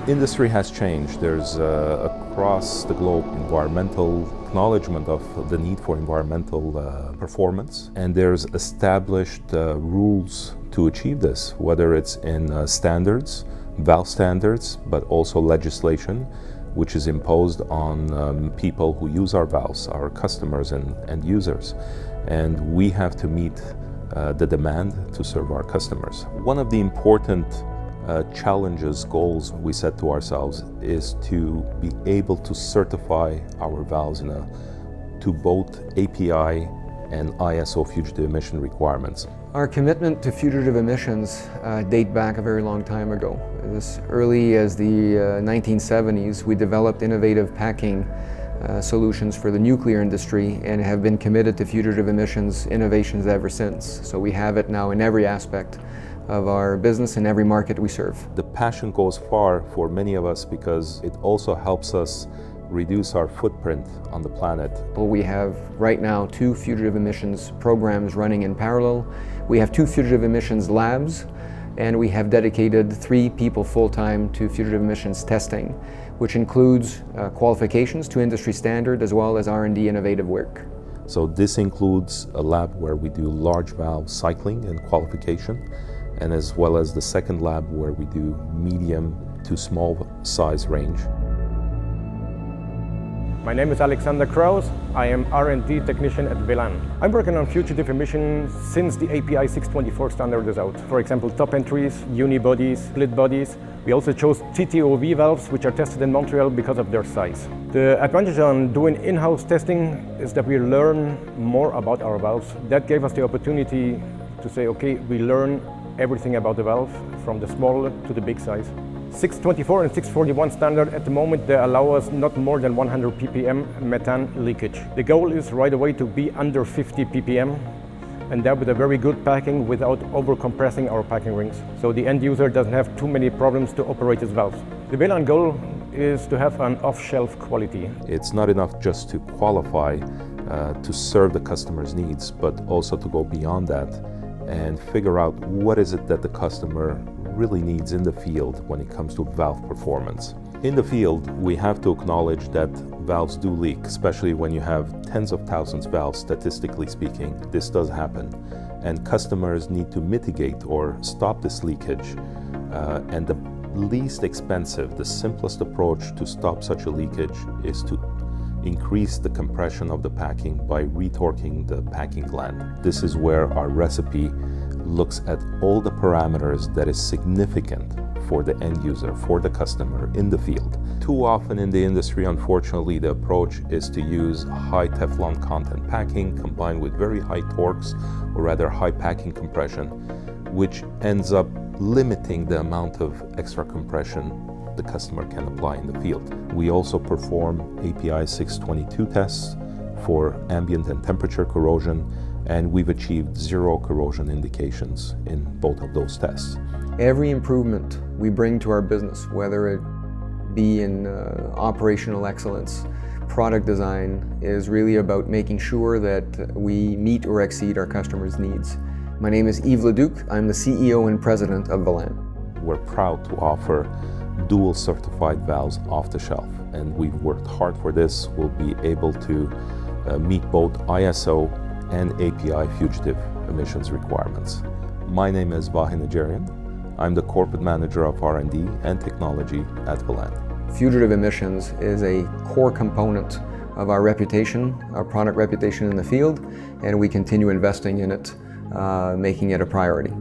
industry has changed. There's across the globe environmental acknowledgement of the need for environmental performance, and there's established rules to achieve this, whether it's in standards, valve standards, but also legislation which is imposed on people who use our valves, our customers and users. And we have to meet the demand to serve our customers. One of the important challenges, goals we set to ourselves is to be able to certify our valves to both API and ISO fugitive emission requirements. Our commitment to fugitive emissions date back a very long time ago. As early as the 1970s, we developed innovative packing solutions for the nuclear industry and have been committed to fugitive emissions innovations ever since. So we have it now in every aspect of our business in every market we serve. The passion goes far for many of us because it also helps us reduce our footprint on the planet. We have right now 2 fugitive emissions programs running in parallel. We have 2 fugitive emissions labs, and we have dedicated 3 people full-time to fugitive emissions testing, which includes qualifications to industry standard as well as R&D innovative work. So this includes a lab where we do large valve cycling and qualification, and as well as the second lab where we do medium to small size range. My name is Alexander Kraus. I am R&D technician at Velan. I'm working on fugitive emissions since the API 624 standard is out. For example, top entries, unibodies, split bodies. We also chose TTOV valves, which are tested in Montreal because of their size. The advantage on doing in-house testing is that we learn more about our valves. That gave us the opportunity to say, okay, we learn everything about the valve from the small to the big size. 624 and 641 standard at the moment, they allow us not more than 100 ppm methane leakage. The goal is right away to be under 50 ppm, and that with a very good packing without over-compressing our packing rings. So the end user doesn't have too many problems to operate his valves. The Velan goal is to have an off-shelf quality. It's not enough just to qualify to serve the customer's needs, but also to go beyond that and figure out what is it that the customer really needs in the field when it comes to valve performance. In the field, we have to acknowledge that valves do leak, especially when you have tens of thousands of valves, statistically speaking. This does happen, and customers need to mitigate or stop this leakage. And the least expensive, the simplest approach to stop such a leakage is to increase the compression of the packing by retorquing the packing gland. This is where our recipe looks at all the parameters that is significant for the end user, for the customer in the field. Too often in the industry, unfortunately, the approach is to use high Teflon content packing combined with very high torques, or rather high packing compression, which ends up limiting the amount of extra compression the customer can apply in the field. We also perform API 622 tests for ambient and temperature corrosion, and we've achieved 0 corrosion indications in both of those tests. Every improvement we bring to our business, whether it be in operational excellence, product design, is really about making sure that we meet or exceed our customers' needs. My name is Yves Leduc. I'm the CEO and President of Velan. We're proud to offer dual certified valves off the shelf, and we've worked hard for this. We'll be able to meet both ISO and API fugitive emissions requirements. My name is Vahin Najarian. I'm the Corporate Manager of R&D and Technology at Velan. Fugitive emissions is a core component of our reputation, our product reputation in the field, and we continue investing in it, making it a priority.